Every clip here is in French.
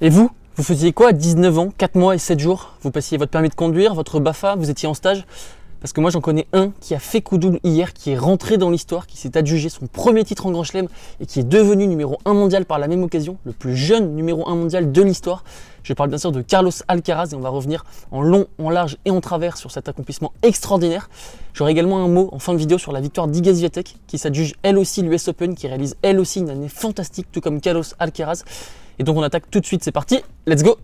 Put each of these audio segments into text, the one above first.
Et vous faisiez quoi à 19 ans, 4 mois et 7 jours? Vous passiez votre permis de conduire, votre BAFA, vous étiez en stage? Parce que moi j'en connais un qui a fait coup double hier, qui est rentré dans l'histoire, qui s'est adjugé son premier titre en Grand Chelem et qui est devenu numéro 1 mondial par la même occasion, le plus jeune numéro 1 mondial de l'histoire. Je parle bien sûr de Carlos Alcaraz et on va revenir en long, en large et en travers sur cet accomplissement extraordinaire. J'aurai également un mot en fin de vidéo sur la victoire d'Iga Swiatek qui s'adjuge elle aussi l'US Open, qui réalise elle aussi une année fantastique tout comme Carlos Alcaraz. Et donc on attaque tout de suite, c'est parti, let's go!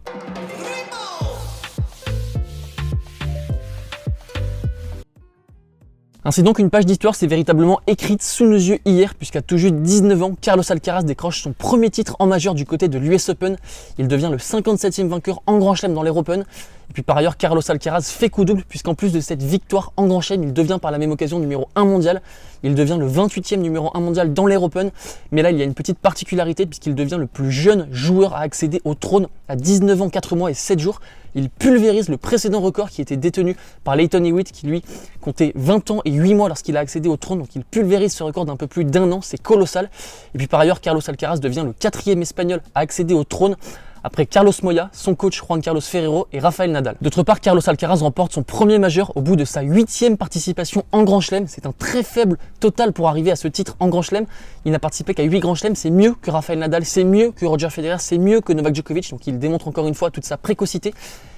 Ainsi donc, une page d'histoire s'est véritablement écrite sous nos yeux hier, puisqu'à tout juste 19 ans, Carlos Alcaraz décroche son premier titre en majeur du côté de l'US Open. Il devient le 57e vainqueur en Grand Chelem dans l'Air Open. Et puis par ailleurs, Carlos Alcaraz fait coup double, puisqu'en plus de cette victoire en Grand Chelem, il devient par la même occasion numéro 1 mondial. Il devient le 28e numéro 1 mondial dans l'Air Open. Mais là, il y a une petite particularité, puisqu'il devient le plus jeune joueur à accéder au trône à 19 ans, 4 mois et 7 jours. Il pulvérise le précédent record qui était détenu par Lleyton Hewitt, qui lui comptait 20 ans et 8 mois lorsqu'il a accédé au trône. Donc il pulvérise ce record d'un peu plus d'1 an, c'est colossal. Et puis par ailleurs, Carlos Alcaraz devient le 4e espagnol à accéder au trône, après Carlos Moya, son coach Juan Carlos Ferrero et Rafael Nadal. D'autre part, Carlos Alcaraz remporte son premier majeur au bout de sa 8e participation en Grand Chelem. C'est un très faible total pour arriver à ce titre en Grand Chelem. Il n'a participé qu'à 8 Grand Chelem, c'est mieux que Rafael Nadal, c'est mieux que Roger Federer, c'est mieux que Novak Djokovic, donc il démontre encore une fois toute sa précocité.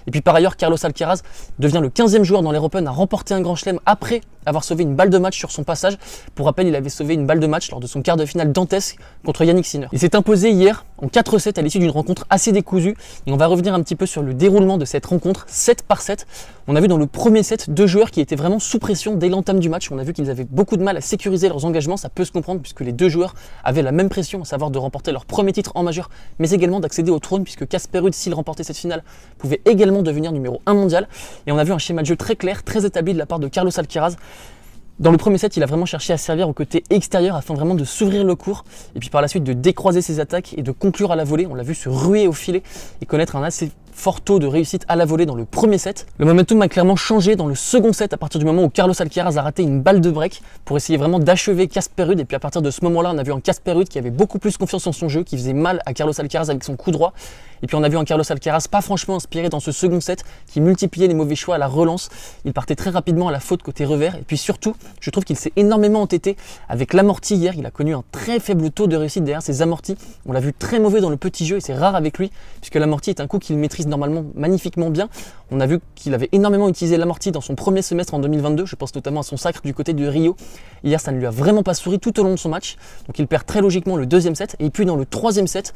Et puis par ailleurs, Carlos Alcaraz devient le 15e joueur dans l'Air Open à remporter un Grand Chelem après avoir sauvé une balle de match sur son passage. Pour rappel, il avait sauvé une balle de match lors de son quart de finale dantesque contre Yannick Sinner. Il s'est imposé hier en 4-7 à l'issue d'une rencontre assez décousue. Et on va revenir un petit peu sur le déroulement de cette rencontre, 7 par 7. On a vu dans le premier set deux joueurs qui étaient vraiment sous pression dès l'entame du match. On a vu qu'ils avaient beaucoup de mal à sécuriser leurs engagements. Ça peut se comprendre puisque les deux joueurs avaient la même pression, à savoir de remporter leur premier titre en majeur, mais également d'accéder au trône, puisque Casper Ruud, s'il remportait cette finale, pouvait également devenir numéro 1 mondial. Et on a vu un schéma de jeu très clair, très établi de la part de Carlos Alcaraz. Dans le premier set, il a vraiment cherché à servir au côté extérieur afin vraiment de s'ouvrir le court et puis par la suite de décroiser ses attaques et de conclure à la volée. On l'a vu se ruer au filet et connaître un assez fort taux de réussite à la volée dans le premier set. Le momentum a clairement changé dans le second set à partir du moment où Carlos Alcaraz a raté une balle de break pour essayer vraiment d'achever Casper Ruud. Et puis à partir de ce moment-là, on a vu un Casper Ruud qui avait beaucoup plus confiance en son jeu, qui faisait mal à Carlos Alcaraz avec son coup droit. Et puis on a vu un Carlos Alcaraz pas franchement inspiré dans ce second set, qui multipliait les mauvais choix à la relance. Il partait très rapidement à la faute côté revers. Et puis surtout, je trouve qu'il s'est énormément entêté avec l'amorti hier. Il a connu un très faible taux de réussite derrière ses amortis. On l'a vu très mauvais dans le petit jeu et c'est rare avec lui, puisque l'amorti est un coup qu'il maîtrise normalement magnifiquement bien. On a vu qu'il avait énormément utilisé l'amorti dans son premier semestre en 2022. Je pense notamment à son sacre du côté de Rio. Hier, ça ne lui a vraiment pas souri tout au long de son match. Donc il perd très logiquement le deuxième set. Et puis dans le troisième set,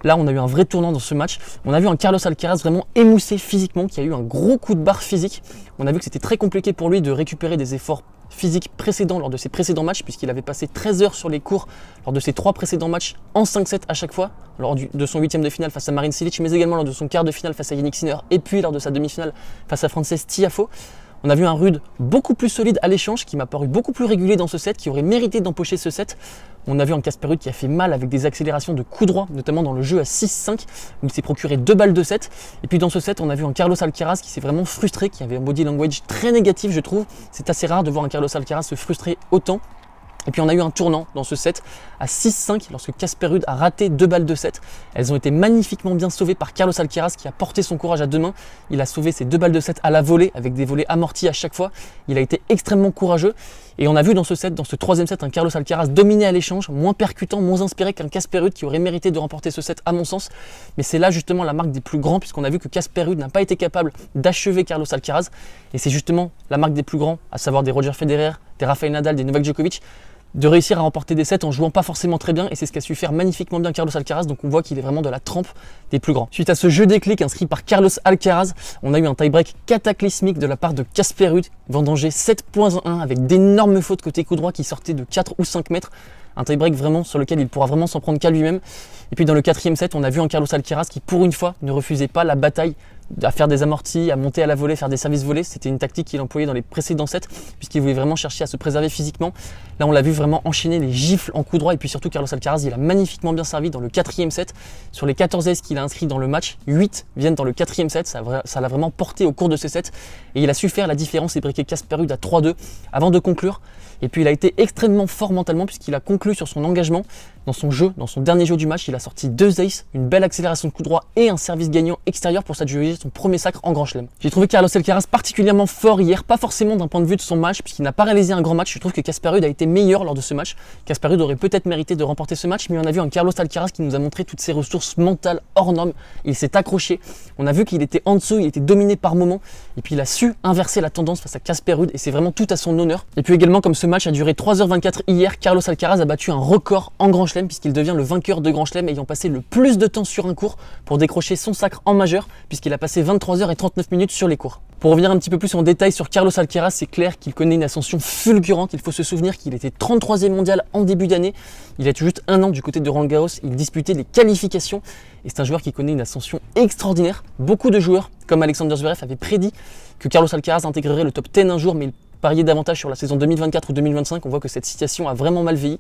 là, on a eu un vrai tournant dans ce match. On a vu un Carlos Alcaraz vraiment émoussé physiquement, qui a eu un gros coup de barre physique. On a vu que c'était très compliqué pour lui de récupérer des efforts physiques précédents lors de ses précédents matchs, puisqu'il avait passé 13 heures sur les cours lors de ses 3 précédents matchs en 5-7 à chaque fois, lors de son 8e de finale face à Marin Cilic, mais également lors de son quart de finale face à Yannick Sinner, et puis lors de sa demi-finale face à Frances Tiafoe. On a vu un Ruud beaucoup plus solide à l'échange, qui m'a paru beaucoup plus régulier dans ce set, qui aurait mérité d'empocher ce set. On a vu un Casper Ruud qui a fait mal avec des accélérations de coups droits, notamment dans le jeu à 6-5, où il s'est procuré 2 balles de set. Et puis dans ce set, on a vu un Carlos Alcaraz qui s'est vraiment frustré, qui avait un body language très négatif, je trouve. C'est assez rare de voir un Carlos Alcaraz se frustrer autant. Et puis on a eu un tournant dans ce set à 6-5 lorsque Casper Ruud a raté 2 balles de set. Elles ont été magnifiquement bien sauvées par Carlos Alcaraz qui a porté son courage à deux mains. Il a sauvé ces 2 balles de set à la volée avec des volées amortis à chaque fois. Il a été extrêmement courageux. Et on a vu dans ce set, dans ce troisième set, un Carlos Alcaraz dominé à l'échange, moins percutant, moins inspiré qu'un Casper Ruud qui aurait mérité de remporter ce set à mon sens. Mais c'est là justement la marque des plus grands, puisqu'on a vu que Casper Ruud n'a pas été capable d'achever Carlos Alcaraz. Et c'est justement la marque des plus grands, à savoir des Roger Federer, des Rafael Nadal, des Novak Djokovic, de réussir à remporter des sets en jouant pas forcément très bien, et c'est ce qu'a su faire magnifiquement bien Carlos Alcaraz. Donc on voit qu'il est vraiment de la trempe des plus grands. Suite à ce jeu déclic inscrit par Carlos Alcaraz, on a eu un tie-break cataclysmique de la part de Casper Ruud, vendangé 7.1 avec d'énormes fautes côté coup droit qui sortaient de 4 ou 5 mètres. Un tie-break vraiment sur lequel il pourra vraiment s'en prendre qu'à lui-même. Et puis dans le 4e set, on a vu un Carlos Alcaraz qui pour une fois ne refusait pas la bataille à faire des amortis, à monter à la volée, faire des services volés. C'était une tactique qu'il employait dans les précédents sets, puisqu'il voulait vraiment chercher à se préserver physiquement. Là, on l'a vu vraiment enchaîner les gifles en coup droit, et puis surtout Carlos Alcaraz, il a magnifiquement bien servi dans le 4e set. Sur les 14 aces qu'il a inscrits dans le match, 8 viennent dans le 4e set. Ça l'a vraiment porté au cours de ce set, et il a su faire la différence et briquer Casper Ruud à 3-2. Avant de conclure, Et puis il a été extrêmement fort mentalement puisqu'il a conclu sur son engagement dans son jeu, dans son dernier jeu du match. Il a sorti 2 aces, une belle accélération de coup droit et un service gagnant extérieur pour s'adjuger son premier sacre en Grand Chelem. J'ai trouvé Carlos Alcaraz particulièrement fort hier, pas forcément d'un point de vue de son match puisqu'il n'a pas réalisé un grand match. Je trouve que Casper Ruud a été meilleur lors de ce match. Casper Ruud aurait peut-être mérité de remporter ce match, mais on a vu un Carlos Alcaraz qui nous a montré toutes ses ressources mentales hors normes. Il s'est accroché, on a vu qu'il était en dessous, il était dominé par moments et puis il a su inverser la tendance face à Casper Ruud et c'est vraiment tout à son honneur. Et puis également, comme ce match a duré 3h24 hier, Carlos Alcaraz a battu un record en Grand Chelem puisqu'il devient le vainqueur de Grand Chelem ayant passé le plus de temps sur un court pour décrocher son sacre en majeur puisqu'il a passé 23h39 sur les courts. Pour revenir un petit peu plus en détail sur Carlos Alcaraz, c'est clair qu'il connaît une ascension fulgurante. Il faut se souvenir qu'il était 33e mondial en début d'année. Il a tout juste un an du côté de Roland Garros. Il disputait les qualifications et c'est un joueur qui connaît une ascension extraordinaire. Beaucoup de joueurs, comme Alexander Zverev, avaient prédit que Carlos Alcaraz intégrerait le top 10 un jour, mais il pariait davantage sur la saison 2024 ou 2025. On voit que cette situation a vraiment mal vieilli.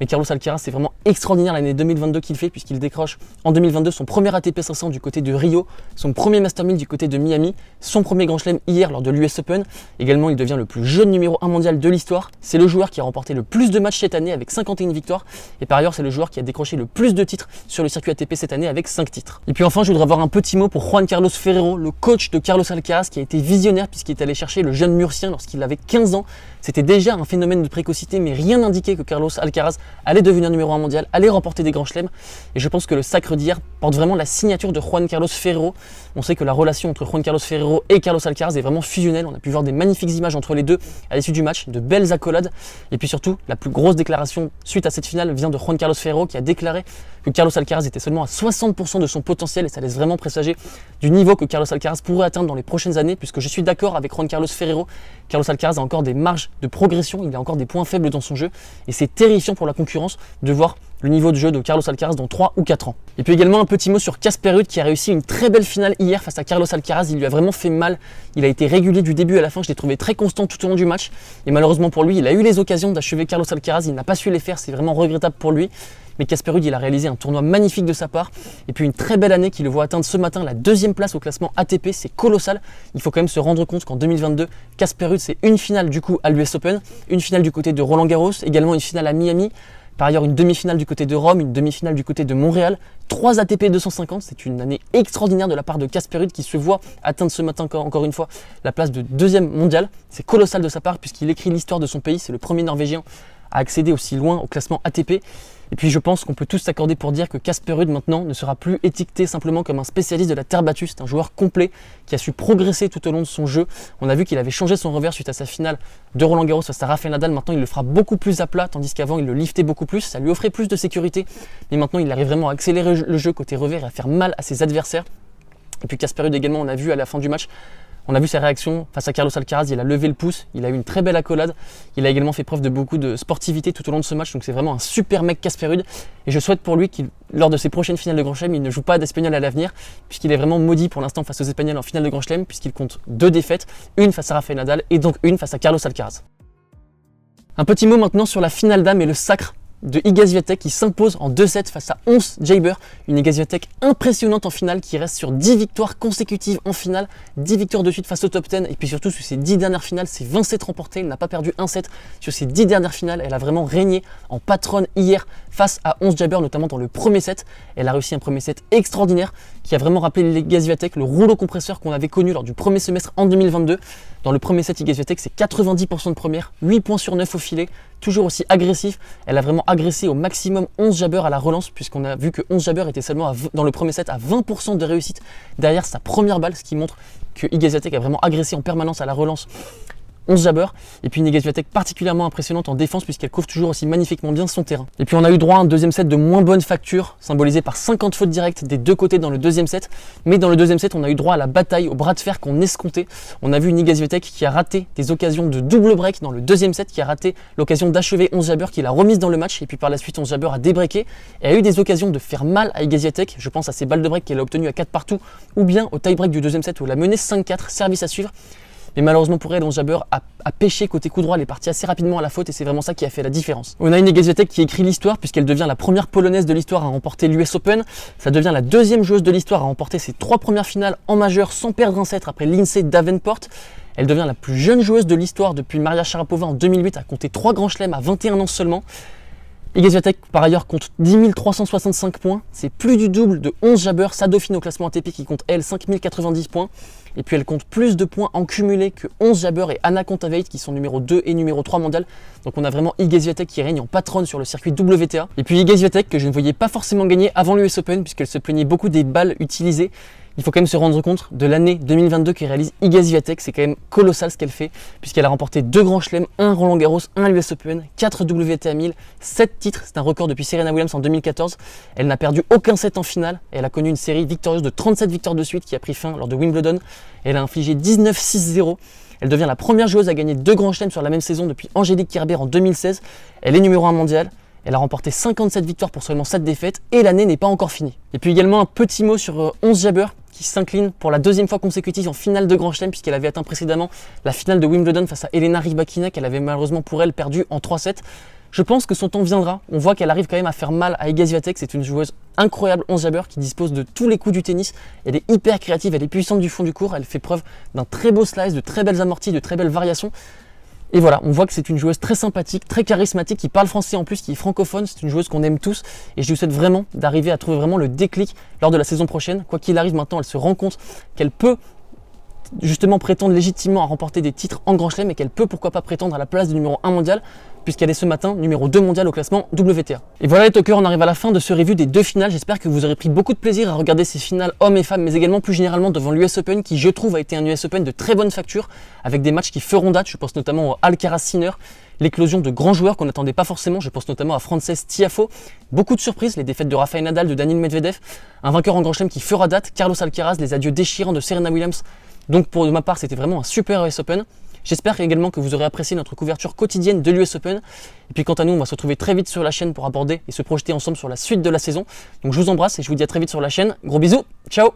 Mais Carlos Alcaraz, c'est vraiment extraordinaire l'année 2022 qu'il fait puisqu'il décroche en 2022 son premier ATP 500 du côté de Rio, son premier Master 1000 du côté de Miami, son premier Grand Chelem hier lors de l'US Open. Également, il devient le plus jeune numéro 1 mondial de l'histoire. C'est le joueur qui a remporté le plus de matchs cette année avec 51 victoires. Et par ailleurs, c'est le joueur qui a décroché le plus de titres sur le circuit ATP cette année avec 5 titres. Et puis enfin, je voudrais avoir un petit mot pour Juan Carlos Ferrero, le coach de Carlos Alcaraz qui a été visionnaire puisqu'il est allé chercher le jeune Murcien lorsqu'il avait 15 ans. C'était déjà un phénomène de précocité, mais rien n'indiquait que Carlos Alcaraz allait devenir numéro 1 mondial, allait remporter des grands chelems. Et je pense que le sacre d'hier porte vraiment la signature de Juan Carlos Ferrero. On sait que la relation entre Juan Carlos Ferrero et Carlos Alcaraz est vraiment fusionnelle. On a pu voir des magnifiques images entre les deux à l'issue du match, de belles accolades. Et puis surtout, la plus grosse déclaration suite à cette finale vient de Juan Carlos Ferrero qui a déclaré que Carlos Alcaraz était seulement à 60% de son potentiel et ça laisse vraiment présager du niveau que Carlos Alcaraz pourrait atteindre dans les prochaines années, puisque je suis d'accord avec Juan Carlos Ferrero. Carlos Alcaraz a encore des marges de progression, il a encore des points faibles dans son jeu et c'est terrifiant pour la concurrence de voir le niveau de jeu de Carlos Alcaraz dans 3 ou 4 ans. Et puis également un petit mot sur Casper Ruud qui a réussi une très belle finale hier face à Carlos Alcaraz. Il lui a vraiment fait mal, il a été régulier du début à la fin, je l'ai trouvé très constant tout au long du match et malheureusement pour lui, il a eu les occasions d'achever Carlos Alcaraz, il n'a pas su les faire, c'est vraiment regrettable pour lui. Mais Casper Ruud, il a réalisé un tournoi magnifique de sa part et puis une très belle année qui le voit atteindre ce matin la 2e place au classement ATP, c'est colossal. Il faut quand même se rendre compte qu'en 2022, Casper Ruud, c'est une finale du coup à l'US Open, une finale du côté de Roland Garros, également une finale à Miami, par ailleurs une demi-finale du côté de Rome, une demi-finale du côté de Montréal, 3 ATP 250, c'est une année extraordinaire de la part de Casper Ruud qui se voit atteindre ce matin encore une fois la place de 2e mondial. C'est colossal de sa part puisqu'il écrit l'histoire de son pays, c'est le premier Norvégien à accéder aussi loin au classement ATP. Et puis je pense qu'on peut tous s'accorder pour dire que Casper Ruud maintenant ne sera plus étiqueté simplement comme un spécialiste de la terre battue. C'est un joueur complet qui a su progresser tout au long de son jeu. On a vu qu'il avait changé son revers suite à sa finale de Roland Garros face à Rafael Nadal. Maintenant il le fera beaucoup plus à plat, tandis qu'avant il le liftait beaucoup plus. Ça lui offrait plus de sécurité. Mais maintenant il arrive vraiment à accélérer le jeu côté revers et à faire mal à ses adversaires. Et puis Casper Ruud également, on a vu à la fin du match, on a vu sa réaction face à Carlos Alcaraz, il a levé le pouce, il a eu une très belle accolade, il a également fait preuve de beaucoup de sportivité tout au long de ce match, donc c'est vraiment un super mec Casper Ruud et je souhaite pour lui qu'il, lors de ses prochaines finales de Grand Chelem, il ne joue pas d'Espagnols à l'avenir, puisqu'il est vraiment maudit pour l'instant face aux Espagnols en finale de Grand Chelem, puisqu'il compte 2 défaites, une face à Rafael Nadal et donc une face à Carlos Alcaraz. Un petit mot maintenant sur la finale d'âme et le sacre de Iga Swiatek qui s'impose en 2-7 face à Ons Jabeur. Une Iga Swiatek impressionnante en finale qui reste sur 10 victoires consécutives en finale, 10 victoires de suite face au top 10 et puis surtout sur ses 10 dernières finales, c'est 20 sets remportés, elle n'a pas perdu un set sur ses 10 dernières finales, elle a vraiment régné en patronne hier face à Ons Jabeur, notamment dans le premier set. Elle a réussi un premier set extraordinaire qui a vraiment rappelé Iga Swiatek, le rouleau compresseur qu'on avait connu lors du premier semestre en 2022. Dans le premier set, Iga Swiatek, c'est 90% de première, 8 points sur 9 au filet, toujours aussi agressif. Elle a vraiment agressé au maximum Ons Jabeur à la relance, puisqu'on a vu que Ons Jabeur était seulement dans le premier set à 20% de réussite derrière sa première balle, ce qui montre que Iga Swiatek a vraiment agressé en permanence à la relance Ons Jabeur, et puis une Iga Swiatek particulièrement impressionnante en défense puisqu'elle couvre toujours aussi magnifiquement bien son terrain. Et puis on a eu droit à un deuxième set de moins bonne facture, symbolisé par 50 fautes directes des deux côtés dans le deuxième set, mais dans le deuxième set on a eu droit à la bataille, au bras de fer qu'on escomptait. On a vu une Iga Swiatek qui a raté des occasions de double break dans le deuxième set, qui a raté l'occasion d'achever Ons Jabeur, qui l'a remise dans le match, et puis par la suite Ons Jabeur a débreaké et a eu des occasions de faire mal à Iga Swiatek. Je pense à ses balles de break qu'elle a obtenues à 4 partout, ou bien au tie break du deuxième set où elle a mené 5-4, service à suivre. mais malheureusement pour elle, Ons Jabeur a pêché côté coup droit, elle est partie assez rapidement à la faute et c'est vraiment ça qui a fait la différence. On a une Iga Swiatek qui écrit l'histoire puisqu'elle devient la première polonaise de l'histoire à remporter l'US Open. Ça devient la deuxième joueuse de l'histoire à remporter ses 3 premières finales en majeur sans perdre un set après Lindsay Davenport. Elle devient la plus jeune joueuse de l'histoire depuis Maria Sharapova en 2008 à compter 3 grands chelems à 21 ans seulement. Iga Swiatek par ailleurs compte 10 365 points, c'est plus du double de Ons Jabeur, sa dauphine au classement ATP qui compte elle 5 090 points. Et puis elle compte plus de points en cumulé que Ons Jabeur et Anna Kontaveit qui sont numéro 2 et numéro 3 mondial. Donc on a vraiment Iga Swiatek qui règne en patronne sur le circuit WTA. Et puis Iga Swiatek que je ne voyais pas forcément gagner avant l'US Open puisqu'elle se plaignait beaucoup des balles utilisées. Il faut quand même se rendre compte de l'année 2022 que réalise Iga Swiatek, c'est quand même colossal ce qu'elle fait, puisqu'elle a remporté 2 grands chelems, 1 Roland Garros, 1 US Open, 4 WTA 1000, 7 titres, c'est un record depuis Serena Williams en 2014. Elle n'a perdu aucun set en finale, et elle a connu une série victorieuse de 37 victoires de suite qui a pris fin lors de Wimbledon. Elle a infligé 19-6-0. Elle devient la première joueuse à gagner 2 grands chelems sur la même saison depuis Angélique Kerber en 2016. Elle est numéro 1 mondial. Elle a remporté 57 victoires pour seulement 7 défaites et l'année n'est pas encore finie. Et puis également un petit mot sur Ons Jabeur qui s'incline pour la 2e fois consécutive en finale de Grand Chelem puisqu'elle avait atteint précédemment la finale de Wimbledon face à Elena Rybakina qu'elle avait malheureusement pour elle perdu en 3-7. Je pense que son temps viendra. On voit qu'elle arrive quand même à faire mal à Iga Swiatek. C'est une joueuse incroyable, Ons Jabeur, qui dispose de tous les coups du tennis. Elle est hyper créative, elle est puissante du fond du court. Elle fait preuve d'un très beau slice, de très belles amorties, de très belles variations. Et voilà, on voit que c'est une joueuse très sympathique, très charismatique, qui parle français en plus, qui est francophone. C'est une joueuse qu'on aime tous. Et je lui souhaite vraiment d'arriver à trouver vraiment le déclic lors de la saison prochaine. Quoi qu'il arrive maintenant, elle se rend compte qu'elle peut justement prétendre légitimement à remporter des titres en Grand Chelem et qu'elle peut pourquoi pas prétendre à la place du numéro 1 mondial puisqu'elle est ce matin numéro 2 mondial au classement WTA. Et voilà les talkers, on arrive à la fin de ce review des 2 finales. J'espère que vous aurez pris beaucoup de plaisir à regarder ces finales hommes et femmes, mais également plus généralement devant l'US Open qui je trouve a été un US Open de très bonne facture avec des matchs qui feront date. Je pense notamment au Alcaraz-Sinner, l'éclosion de grands joueurs qu'on n'attendait pas forcément. Je pense notamment à Frances Tiafoe. Beaucoup de surprises, les défaites de Rafael Nadal, de Daniil Medvedev, un vainqueur en Grand Chelem qui fera date, Carlos Alcaraz, les adieux déchirants de Serena Williams. Donc pour ma part, c'était vraiment un super US Open. J'espère également que vous aurez apprécié notre couverture quotidienne de l'US Open. Et puis quant à nous, on va se retrouver très vite sur la chaîne pour aborder et se projeter ensemble sur la suite de la saison. Donc je vous embrasse et je vous dis à très vite sur la chaîne. Gros bisous, ciao!